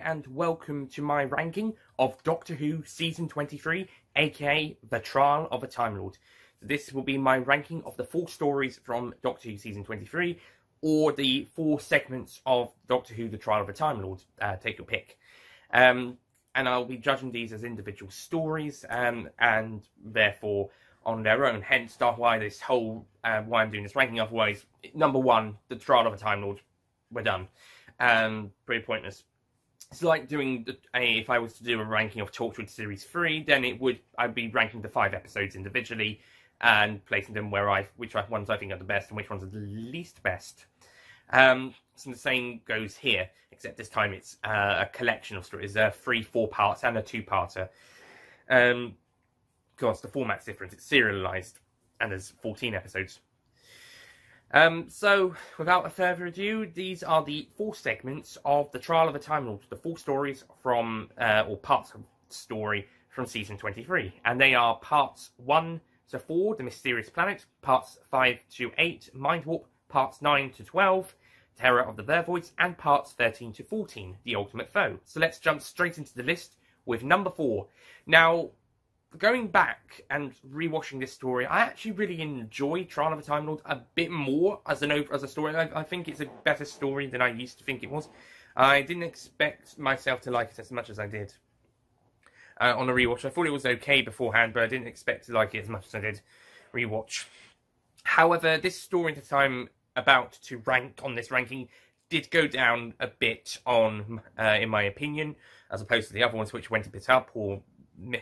And welcome to my ranking of Doctor Who Season 23, aka The Trial of a Time Lord. This will be my ranking of the 4 stories from Doctor Who Season 23, or the 4 segments of Doctor Who The Trial of a Time Lord. Take your pick. And I'll be judging these as individual stories, and therefore on their own. Hence, why this whole why I'm doing this ranking. Otherwise, number 1, The Trial of a Time Lord. We're done. Pretty pointless. It's like doing if I was to do a ranking of Torchwood Series 3, then I'd be ranking the 5 episodes individually and placing them which ones I think are the best and which ones are the least best. So the same goes here, except this time it's a collection of stories. 3 4 parts and a 2-parter. Of course, the format's different. It's serialized, and there's 14 episodes. So, without further ado, these are the 4 segments of The Trial of a Time Lord, the 4 stories from, or parts of the story from Season 23. And they are parts 1 to 4, The Mysterious Planet, parts 5 to 8, Mindwarp, parts 9 to 12, Terror of the Vervoids, and parts 13 to 14, The Ultimate Foe. So let's jump straight into the list with number 4. Now, going back and rewatching this story, I actually really enjoy Trial of a Time Lord a bit more as a story. I think it's a better story than I used to think it was. I didn't expect myself to like it as much as I did on a rewatch. I thought it was okay beforehand, but I didn't expect to like it as much as I did rewatch. However, this story that I'm about to rank on this ranking did go down a bit on, in my opinion, as opposed to the other ones which went a bit up or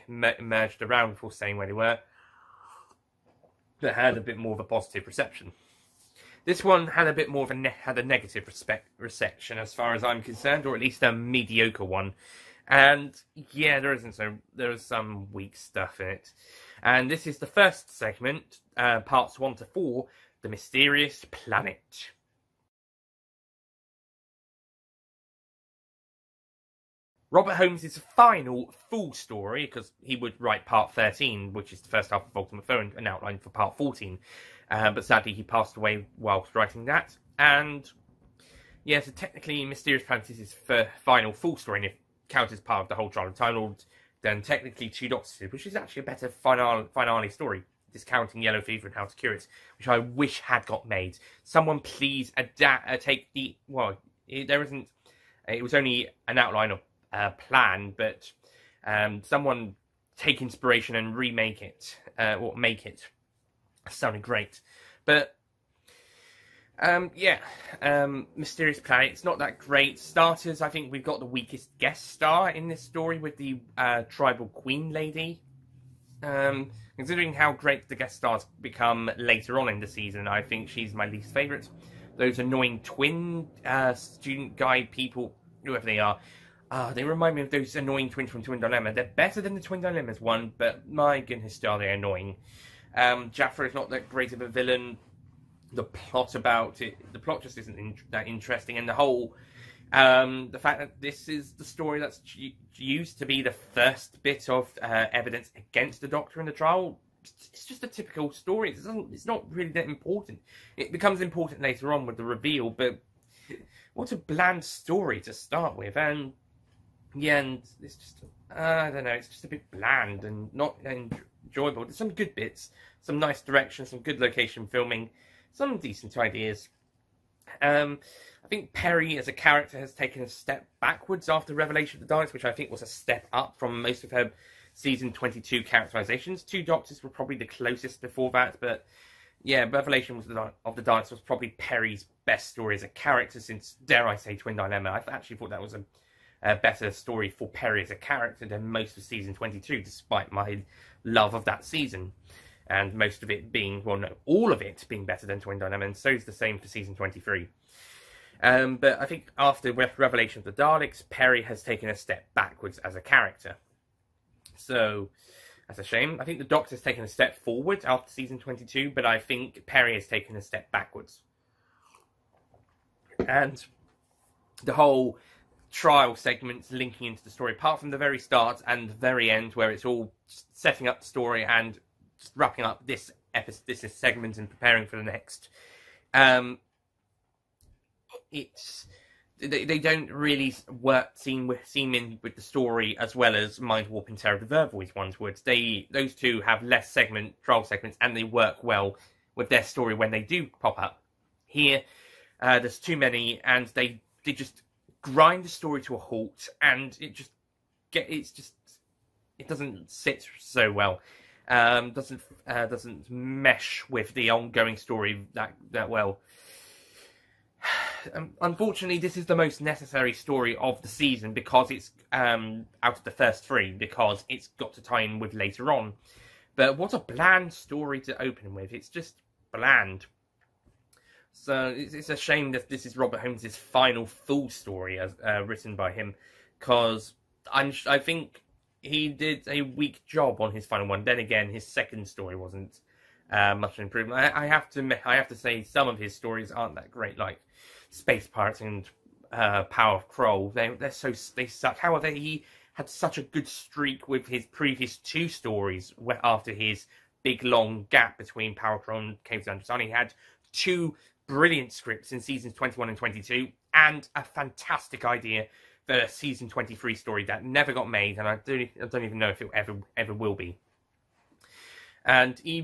merged around before staying where they were, that had a bit more of a positive reception. This one had a bit more of a negative reception as far as I'm concerned, or at least a mediocre one. And yeah, there is some weak stuff in it. And this is the first segment, parts 1 to 4, The Mysterious Planet. Robert Holmes' final full story, because he would write part 13, which is the first half of Ultimate Foe, and outline for part 14. But sadly, he passed away whilst writing that. And yeah, so technically, Mysterious Planet is his final full story, and if counted as part of the whole Trial of Time Lord, then technically 2 Doctors did, which is actually a better finale story, discounting Yellow Fever and How to Cure It, which I wish had got made. Someone please take the... Well, there isn't... It was only an outline of plan, but someone take inspiration and remake it, or make it. Sounded great. But Mysterious Planet, it's not that great. Starters, I think we've got the weakest guest star in this story with the tribal queen lady. Considering how great the guest stars become later on in the season, I think she's my least favourite. Those annoying twin student guide people, whoever they are, they remind me of those annoying twins from Twin Dilemma. They're better than the Twin Dilemmas one, but my goodness, are they annoying. Jaffa is not that great of a villain. The plot just isn't that interesting, and the whole, the fact that this is the story that's used to be the first bit of evidence against the Doctor in the trial, it's just a typical story. It's not really that important. It becomes important later on with the reveal, but what a bland story to start with, and yeah, and it's just, I don't know, it's just a bit bland and not enjoyable. There's some good bits, some nice direction, some good location filming, some decent ideas. I think Perry as a character has taken a step backwards after Revelation of the Daleks, which I think was a step up from most of her Season 22 characterizations. 2 Doctors were probably the closest before that, but yeah, Revelation of the Daleks was probably Perry's best story as a character since, dare I say, Twin Dilemma. I actually thought that was a better story for Perry as a character than most of Season 22, despite my love of that season. And most of it being, well, no, all of it being better than Twin Dilemma, and so is the same for Season 23. But I think after Revelation of the Daleks, Perry has taken a step backwards as a character. So, That's a shame. I think the Doctor's taken a step forward after season 22, but I think Perry has taken a step backwards. And the whole trial segments linking into the story, apart from the very start and the very end, where it's all setting up the story and just wrapping up this episode, this segment, and preparing for the next. They don't really seem in with the story as well as Mindwarp and Terror of the Vervoids ones would. Those two have less trial segments, and they work well with their story when they do pop up. Here, there's too many, and they just grind the story to a halt, and it doesn't sit so well. Doesn't mesh with the ongoing story that well. Unfortunately, this is the most necessary story of the season because it's out of the first three, because it's got to tie in with later on. But what a bland story to open with. It's just bland. So it's a shame that this is Robert Holmes' final full story as written by him, because I think he did a weak job on his final one. Then again, his second story wasn't much improvement. I have to say some of his stories aren't that great, like Space Pirates and Power of Kroll. They suck. However, he had such a good streak with his previous two stories after his big long gap between Power of Kroll and Caves of Androsani. He had two brilliant scripts in seasons 21 and 22, and a fantastic idea for a season 23 story that never got made, and I don't even know if it ever will be. And he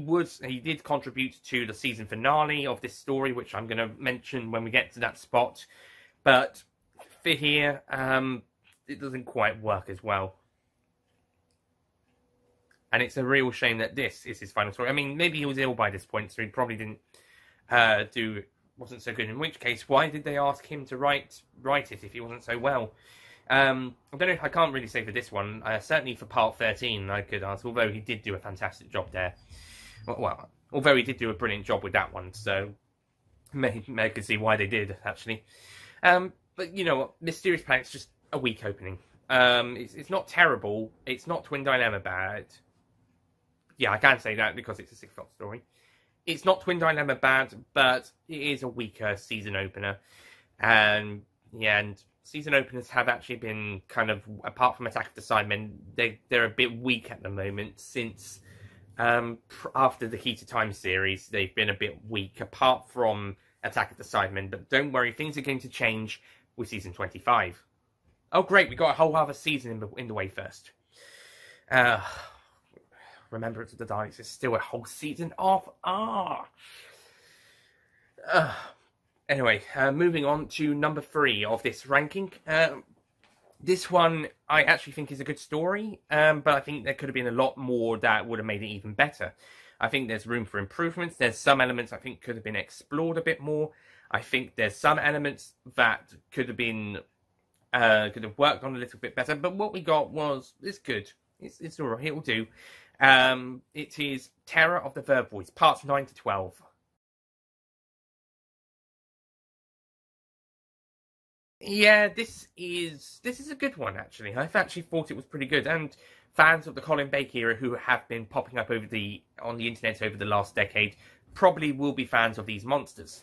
did contribute to the season finale of this story, which I'm going to mention when we get to that spot. But for here, it doesn't quite work as well. And it's a real shame that this is his final story. I mean, maybe he was ill by this point, so he probably didn't wasn't so good. In which case, why did they ask him to write it if he wasn't so well? I don't know. I can't really say for this one. Certainly for part 13, I could ask. Although he did do a fantastic job there. Well, although he did do a brilliant job with that one, so I could see why they did actually. But you know what? Mysterious Planet's just a weak opening. It's not terrible. It's not Twin Dilemma bad. Yeah, I can say that because it's a 6 o'clock story. It's not Twin Dilemma bad, but it is a weaker season opener. And season openers have actually been kind of, apart from Attack of the Cybermen, they're a bit weak at the moment since after the Heat of Time series. They've been a bit weak, apart from Attack of the Cybermen. But don't worry, things are going to change with season 25. Oh, great, we got a whole other season in the way first. Remembrance of the Daleks is still a whole season off. Anyway, moving on to number 3 of this ranking. This one I actually think is a good story, but I think there could have been a lot more that would have made it even better. I think there's room for improvements. There's some elements I think could have been explored a bit more. I think there's some elements that could have worked on a little bit better. But what we got it's good. It's all right. It will do. It is Terror of the Vervoids, parts 9 to 12. Yeah, this is a good one, actually. I've actually thought it was pretty good, and fans of the Colin Baker era who have been popping up on the internet over the last decade probably will be fans of these monsters.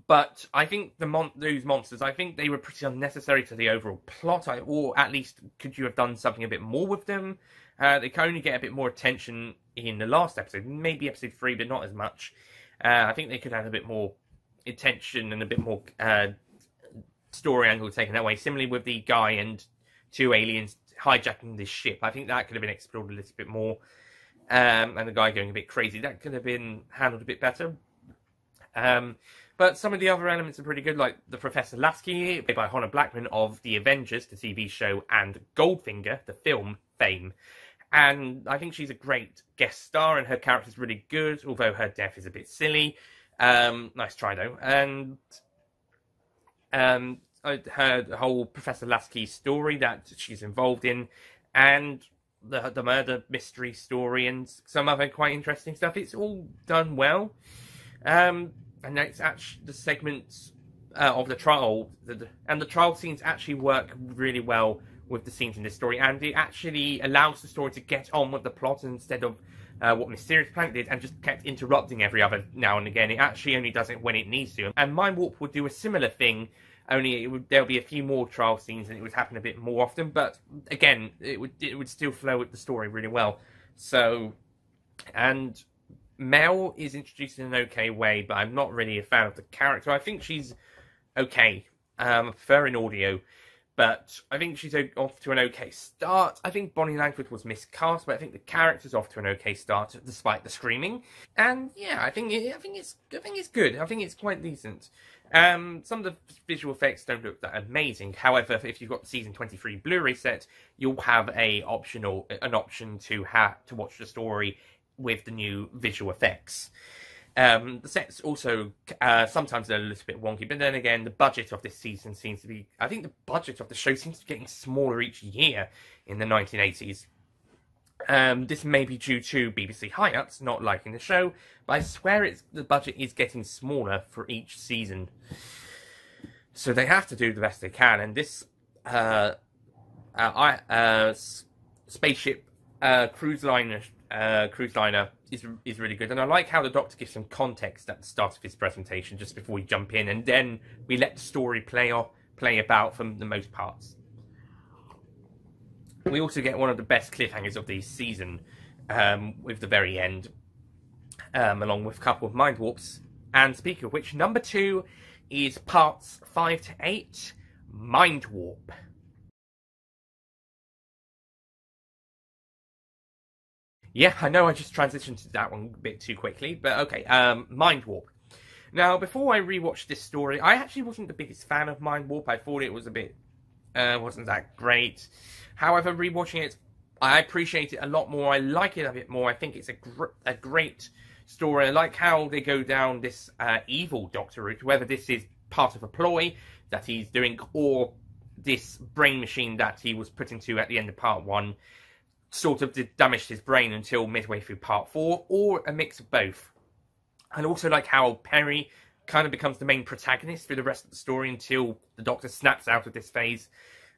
But I think those monsters, I think they were pretty unnecessary to the overall plot, or at least could you have done something a bit more with them? They can only get a bit more attention in the last episode, maybe episode 3, but not as much. I think they could have a bit more attention and a bit more story angle taken that way. Similarly with the guy and 2 aliens hijacking this ship, I think that could have been explored a little bit more. And the guy going a bit crazy, that could have been handled a bit better. But some of the other elements are pretty good, like the Professor Lasky, played by Honor Blackman of The Avengers, the TV show, and Goldfinger, the film, fame. And I think she's a great guest star, and her character's really good, although her death is a bit silly. Nice try, though. And her whole Professor Lasky story that she's involved in, and the murder mystery story, and some other quite interesting stuff. It's all done well. And it's actually the segments of the trial, and the trial scenes actually work really well with the scenes in this story, and it actually allows the story to get on with the plot instead of what Mysterious Planet did and just kept interrupting every other now and again. It actually only does it when it needs to. And Mindwarp would do a similar thing, only there'll be a few more trial scenes and it would happen a bit more often, but again, it would still flow with the story really well. So, and Mel is introduced in an okay way, but I'm not really a fan of the character. I think she's okay. I prefer in audio, but I think she's off to an okay start. I think Bonnie Langford was miscast, but I think the character's off to an okay start despite the screaming. And yeah, I think it's good. I think it's quite decent. Some of the visual effects don't look that amazing. However, if you've got the season 23 Blu-ray set, you'll have an option to watch the story with the new visual effects. The sets also sometimes are a little bit wonky, but then again, the budget of this season seems to be... I think the budget of the show seems to be getting smaller each year in the 1980s. This may be due to BBC Hi-Ups not liking the show, but I swear the budget is getting smaller for each season. So they have to do the best they can, and this spaceship cruise liner is really good, and I like how the Doctor gives some context at the start of his presentation just before we jump in, and then we let the story play about for the most parts. We also get one of the best cliffhangers of the season with the very end, along with a couple of mind warps. And speaking of which, number 2 is parts 5 to 8, Mind Warp. Yeah, I know I just transitioned to that one a bit too quickly, but okay, Mind Warp. Now, before I rewatched this story, I actually wasn't the biggest fan of Mind Warp. I thought it was a bit, wasn't that great. However, rewatching it, I appreciate it a lot more. I like it a bit more. I think it's a great story. I like how they go down this evil Doctor route, whether this is part of a ploy that he's doing, or this brain machine that he was put into at the end of part 1 sort of damaged his brain until midway through part 4, or a mix of both. And also like how Perry kind of becomes the main protagonist through the rest of the story until the Doctor snaps out of this phase,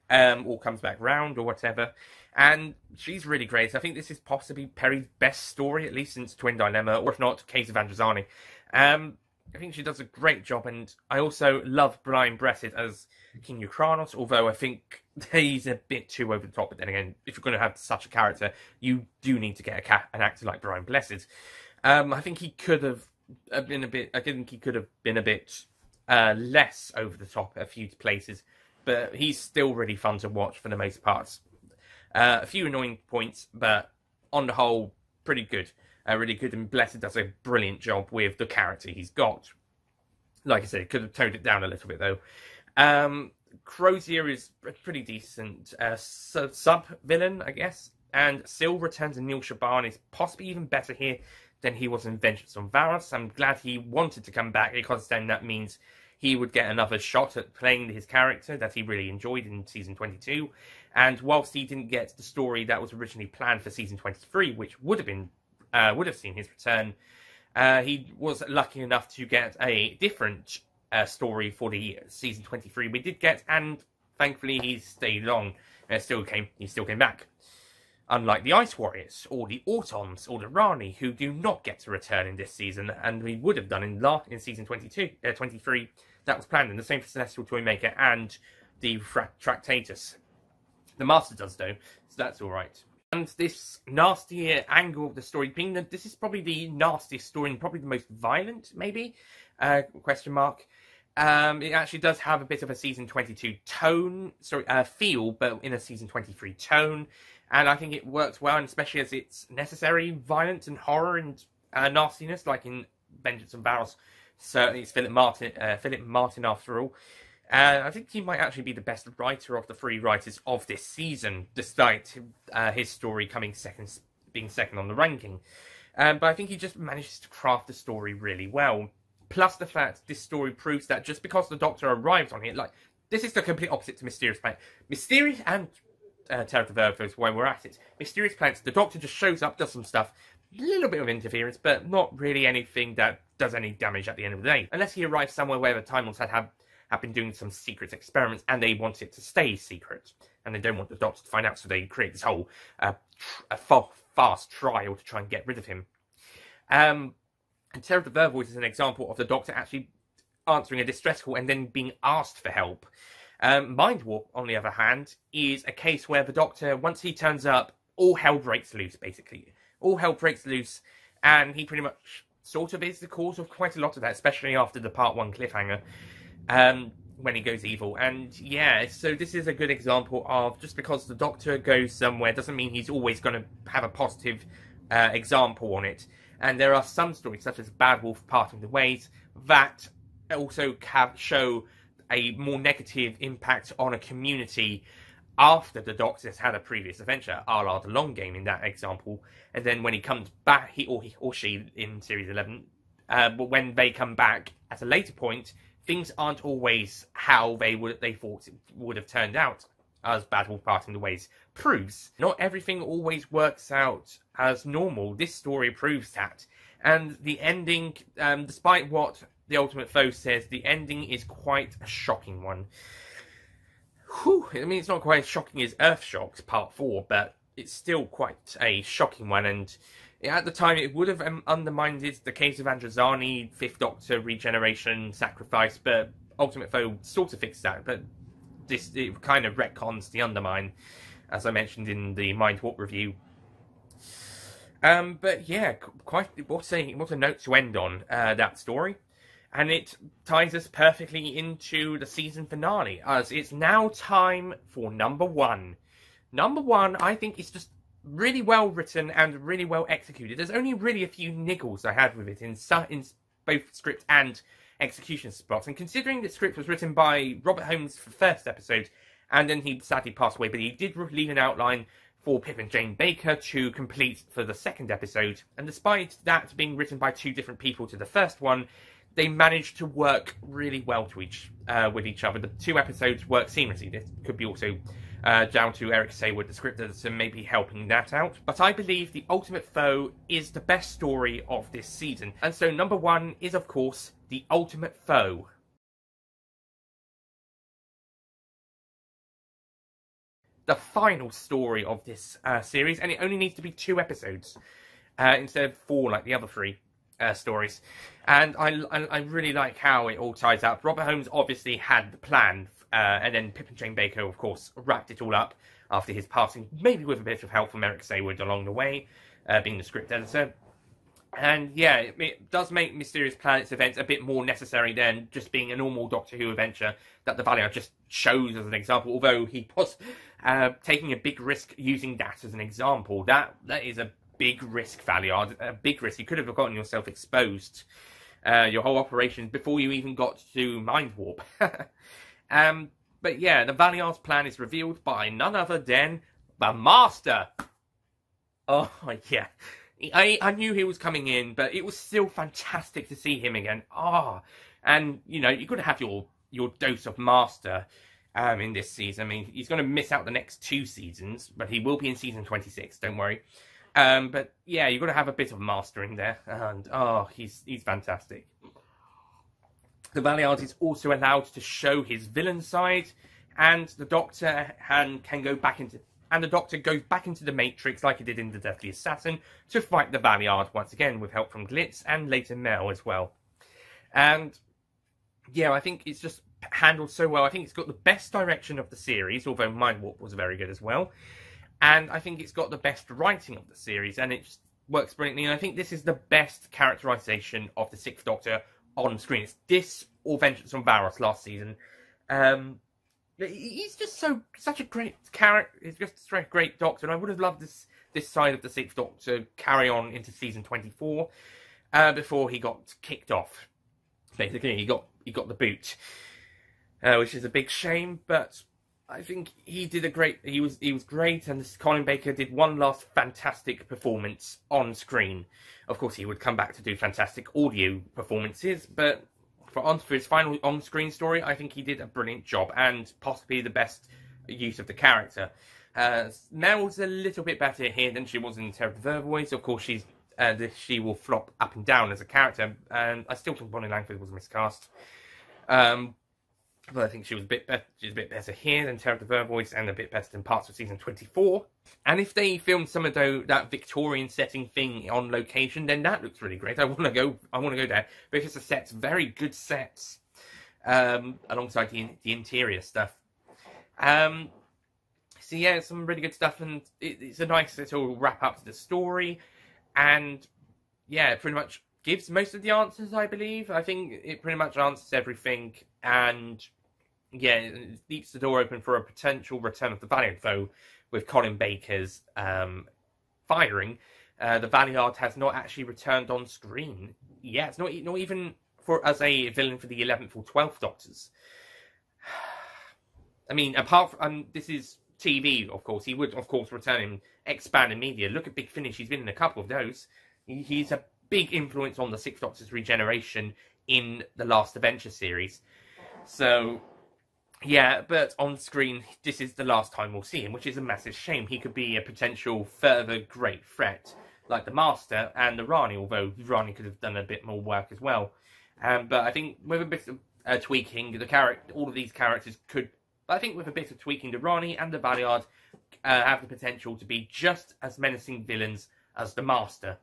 or comes back round, or whatever. And she's really great. I think this is possibly Perry's best story, at least since Twin Dilemma, or if not, Case of Androzani. I think she does a great job, and I also love Brian Blessed as King Ukranos, although I think he's a bit too over the top. But then again, if you're going to have such a character, you do need to get an actor like Brian Blessed. I think he could have been a bit... I think he could have been a bit less over the top at a few places, but he's still really fun to watch for the most part. A few annoying points, but on the whole, pretty good. Really good, and Blessed does a brilliant job with the character he's got. Like I said, could have toned it down a little bit, though. Crozier is a pretty decent sub-villain, I guess. And Syl returns, and Neil Shaban is possibly even better here than he was in Vengeance on Varos. I'm glad he wanted to come back, because then that means he would get another shot at playing his character that he really enjoyed in Season 22. And whilst he didn't get the story that was originally planned for Season 23, which would have seen his return, he was lucky enough to get a different story for the Season 23 we did get, and thankfully he stayed on. He still came back. Unlike the Ice Warriors, or the Autons, or the Rani, who do not get to return in this season, and we would have done in Season 23, that was planned, and the same for Celestial Toymaker and the Tractatus. The Master does, though, so that's alright. And this nastier angle of the story, being that this is probably the nastiest story and probably the most violent, maybe? Question mark. It actually does have a bit of a Season 22 feel, but in a Season 23 tone. And I think it works well, and especially as it's necessary violence and horror and nastiness, like in Vengeance and Varos. Certainly it's Philip Martin after all. I think he might actually be the best writer of the 3 writers of this season, despite his story being second on the ranking. But I think he just manages to craft the story really well. Plus the fact this story proves that just because the Doctor arrives on it, like, this is the complete opposite to Mysterious Planet. Mysterious and Terror of the Vervoids, when we're at it. Mysterious Planets, the Doctor just shows up, does some stuff, a little bit of interference, but not really anything that does any damage at the end of the day. Unless he arrives somewhere where the Time Lords have been doing some secret experiments, and they want it to stay secret, and they don't want the Doctor to find out, so they create this whole fast trial to try and get rid of him. And Terror of the Vervoids is an example of the Doctor actually answering a distress call and then being asked for help. Mindwarp, on the other hand, is a case where the Doctor, once he turns up, all hell breaks loose, basically. All hell breaks loose, and he pretty much sort of is the cause of quite a lot of that, especially after the Part 1 cliffhanger, when he goes evil. And yeah, so this is a good example of just because the Doctor goes somewhere doesn't mean he's always going to have a positive example on it. And there are some stories, such as Bad Wolf Parting the Ways, that also show a more negative impact on a community after the Doctor has had a previous adventure, a la the Long Game in that example. And then when he comes back, he or she in Series 11, but when they come back at a later point, things aren't always how they thought it would have turned out, as Bad Wolf Parting the Ways proves. Not everything always works out as normal. This story proves that. And the ending, despite what the Ultimate Foe says, the ending is quite a shocking one. Whew, I mean, it's not quite as shocking as Earthshock's Part 4, but it's still quite a shocking one. And at the time, it would have undermined the case of Androzani, Fifth Doctor, regeneration, sacrifice, but Ultimate Foe sort of fixed that. But it kind of retcons the undermine, as I mentioned in the Mindwarp review. But yeah, quite what a note to end on that story. And it ties us perfectly into the season finale, as it's now time for number 1. Number 1, I think, is just really well written and really well executed. There's only really a few niggles I had with it in both script and execution spots. And considering the script was written by Robert Holmes for the first episode, and then he sadly passed away, but he did leave an outline for Pip and Jane Baker to complete for the second episode. And despite that being written by 2 different people to the first one, they managed to work really well with each other. The 2 episodes work seamlessly. This could be also down to Eric Saywood, the script editor, maybe helping that out. But I believe The Ultimate Foe is the best story of this season. And so number 1 is, of course, The Ultimate Foe. The final story of this series, and it only needs to be 2 episodes instead of 4 like the other 3 stories. And I really like how it all ties up. Robert Holmes obviously had the plan, and then Pip and Jane Baker, of course, wrapped it all up after his passing, maybe with a bit of help from Eric Saywood along the way, being the script editor. And yeah, it does make Mysterious Planets events a bit more necessary than just being a normal Doctor Who adventure that the Valiant just shows as an example, although he was taking a big risk using that as an example. That is a big risk, Valiant, a big risk. You could have gotten yourself exposed, your whole operation, before you even got to Mindwarp. But yeah, the Valiant's plan is revealed by none other than the Master. Oh, yeah. I knew he was coming in, but it was still fantastic to see him again. And, you know, you've got to have your dose of Master in this season. I mean, he's going to miss out the next 2 seasons, but he will be in season 26, don't worry. But yeah, you've got to have a bit of Master in there, and he's fantastic. The Valiant is also allowed to show his villain side, and the Doctor can go back into... And the Doctor goes back into the Matrix like he did in The Deathly Assassin to fight the Valiant once again with help from Glitz and later Mel as well. And yeah, I think it's just handled so well. I think it's got the best direction of the series, although Mindwarp was very good as well. And I think it's got the best writing of the series, and it just works brilliantly. And I think this is the best characterization of the 6th Doctor on screen. It's this or Vengeance on Varos last season. He's just such a great character. He's just a great Doctor, and I would have loved this side of the 6th Doctor carry on into season 24 before he got kicked off. Basically, he got the boot, which is a big shame. But I think he did he was great, and Colin Baker did one last fantastic performance on screen. Of course, he would come back to do fantastic audio performances, but for his final on-screen story, I think he did a brilliant job, and possibly the best use of the character. Mel's a little bit better here than she was in Terror of the Vervoids. Of course, she will flop up and down as a character, and I still think Bonnie Langford was miscast. but I think she was a bit better. She's a bit better here than Terror of the Vervoids, and a bit better than parts of season 24. And if they filmed some of that Victorian setting thing on location, then that looks really great. I want to go there because the sets, very good sets, alongside the interior stuff. So yeah, some really good stuff, and it's a nice little wrap up to the story, and yeah, it pretty much gives most of the answers, I believe. I think it pretty much answers everything, and yeah, it leaves the door open for a potential return of the Valiant, though with Colin Baker's firing, the Valiant has not actually returned on screen. Yeah, it's not even as a villain for the 11th or 12th Doctors. I mean, apart from this is TV, of course, he would of course return in expanded media. Look at Big Finish; he's been in a couple of those. He's a big influence on the Sixth Doctor's regeneration in the Last Adventure series. So, yeah, but on screen, this is the last time we'll see him, which is a massive shame. He could be a potential further great threat, like the Master and the Rani, although Rani could have done a bit more work as well. But I think with a bit of tweaking, all of these characters could... But I think with a bit of tweaking, the Rani and the Valiant have the potential to be just as menacing villains as the Master.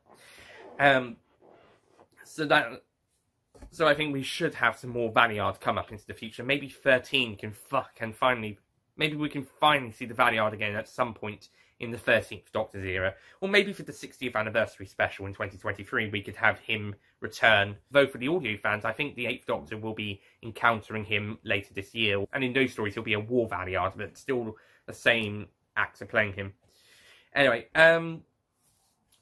So I think we should have some more Valiant come up into the future. Maybe 13 can finally... Maybe we can finally see the Valiant again at some point in the 13th Doctor's era. Or maybe for the 60th anniversary special in 2023, we could have him return. Though for the audio fans, I think the 8th Doctor will be encountering him later this year. And in those stories, he'll be a War Valiant, but still the same actor playing him. Anyway,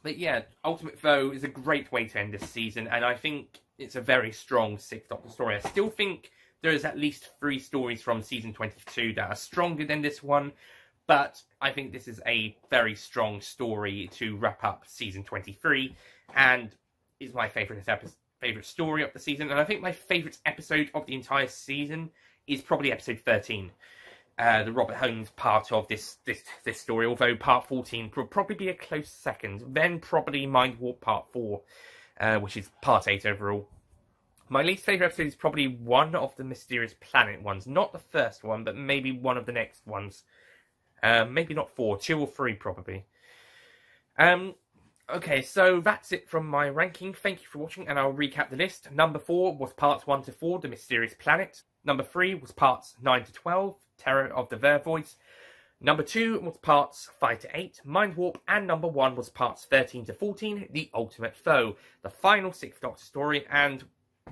but yeah, Ultimate Foe is a great way to end this season, and I think it's a very strong 6th Doctor story. I still think there is at least 3 stories from season 22 that are stronger than this one, but I think this is a very strong story to wrap up season 23, and is my favourite story of the season. And I think my favourite episode of the entire season is probably episode 13. The Robert Holmes part of this story, although part 14 will probably be a close second. Then probably Mindwarp part 4, which is part 8 overall. My least favourite episode is probably one of the Mysterious Planet ones. Not the first one, but maybe one of the next ones. Maybe not 4, 2 or 3 probably. Okay, so that's it from my ranking. Thank you for watching, and I'll recap the list. Number 4 was parts 1 to 4, The Mysterious Planet. Number 3 was parts 9 to 12, Terror of the Vervoids. Number 2 was parts 5 to 8, Mindwarp, and number 1 was parts 13 to 14, The Ultimate Foe, the final 6th Doctor story. And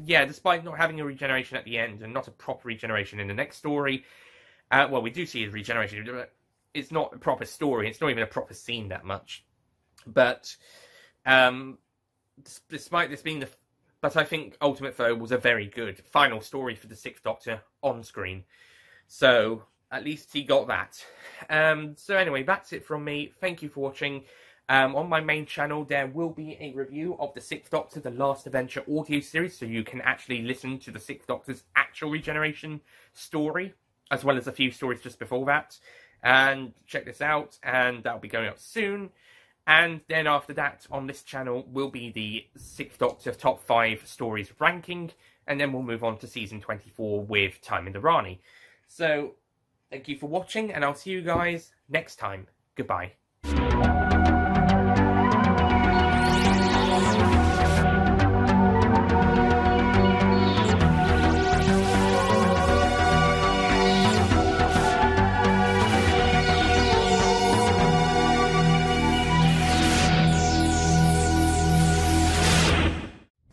yeah, despite not having a regeneration at the end, and not a proper regeneration in the next story, well, we do see a regeneration, but it's not a proper story, it's not even a proper scene that much. But, despite this being but I think Ultimate Foe was a very good final story for the 6th Doctor on screen. So, at least he got that. So anyway, that's it from me. Thank you for watching. On my main channel, there will be a review of the 6th Doctor, The Last Adventure audio series, so you can actually listen to the 6th Doctor's actual regeneration story, as well as a few stories just before that. And check this out, and that'll be going up soon. And then after that, on this channel, will be the 6th Doctor Top 5 Stories ranking, and then we'll move on to Season 24 with Time in the Rani. So, thank you for watching, and I'll see you guys next time. Goodbye.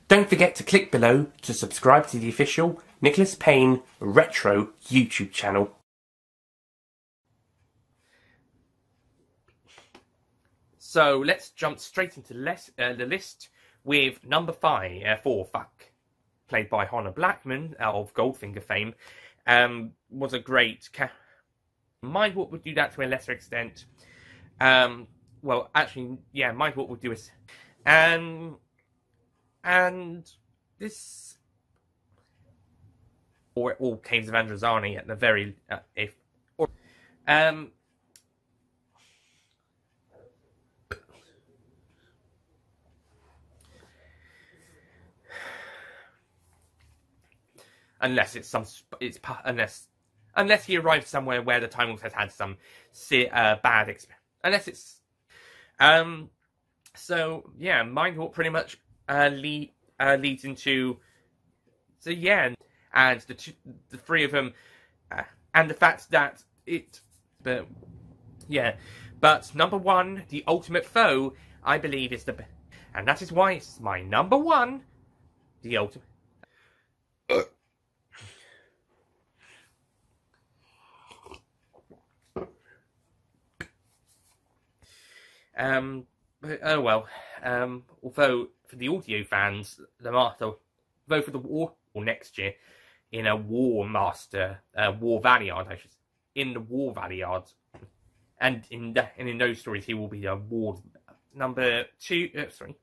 Don't forget to click below to subscribe to the official Nicholas Payne Retro YouTube channel. So let's jump straight into the list with number 4, played by Honor Blackman of Goldfinger fame, was a great... Mindwarp would do that to a lesser extent. Well, actually, yeah, Mindwarp would do it. And this, or all Caves of Androzani at the very, unless unless he arrived somewhere where the Time Lords has had some bad experience. Unless it's so yeah, Mindwarp pretty much leads into and the three of them, and the fact that but number one, the ultimate foe, I believe is and that is why it's my number one, the ultimate. Oh well. Although for the audio fans, though for the war or next year, in a War Master, War Valiard, I should say, in the War Valiard, and in those stories he will be a War number 2. Sorry,